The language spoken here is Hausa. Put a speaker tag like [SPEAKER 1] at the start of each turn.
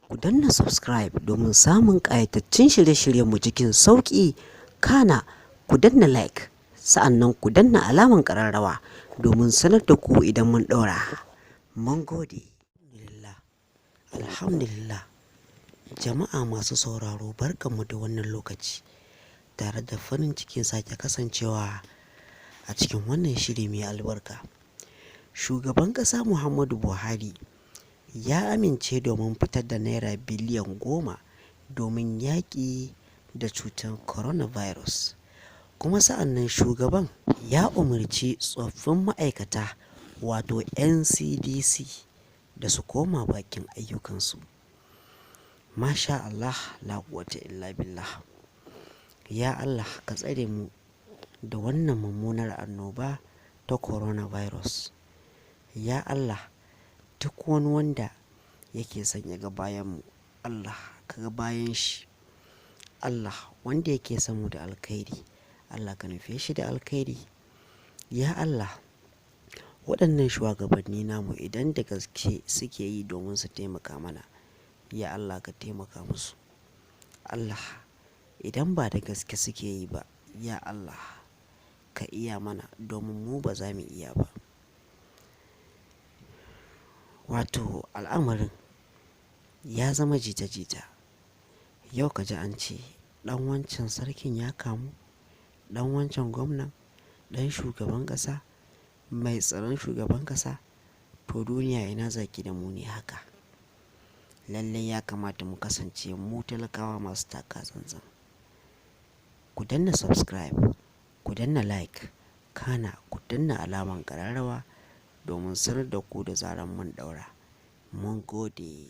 [SPEAKER 1] Ku danna subscribe domin samun ƙayataccen shirye-shiryenmu cikin sauƙi. Kana ku danna like, sa'annan ku danna alaman ƙararrawa domin sanar da ku idan mun ɗora. Mun gode. Alhamdulillah. Jama'a masu sauraro barkanmu da wannan lokaci, tare da farin cikin sake kasancewa a cikin wannan shiri mai albarka. Shugaban ƙasa Muhammadu Buhari ya amince domin fitar da naira biliyan 10 domin yaƙi da cutar coronavirus. Kuma sa'annan shugaban ya umarci tsoffin ma'aikata wato NCDC da su koma bakin ayyukansu. Masha Allah, la quwwata illa billah. Ya Allah ka tsare mu da wannan mummunar annoba ta coronavirus. Ya Allah, duk wani wanda yake son ya ga bayan mu, Allah ka ga bayan shi. Allah wanda yake son mu da alkhairi, Allah ka nufe shi da alkhairi. Ya Allah, waɗannan shugabanni namu idan da gaske suke yi domin su taimaka mana, ya Allah ka taimaka musu. Allah idan ba da gaske suke yi ba, ya Allah ka iya mana domin mu ba za mu iya ba. Wato al'amarin ya zama jita-jita. Yau ka ji an ce ɗan wancan sarkin ya kamu, ɗan wancan gwamnan, ɗan shugaban ƙasa, mai tsaron shugaban ƙasa. To duniya ina zaki da mu ne haka. Lallai ya kamata mu kasance mu talakawa masu taka tsantsan. Ku danna subscribe, ku danna like, kana ku danna alaman ƙararrawa domin sanar da ku da zaran mun ɗaura. Mun gode.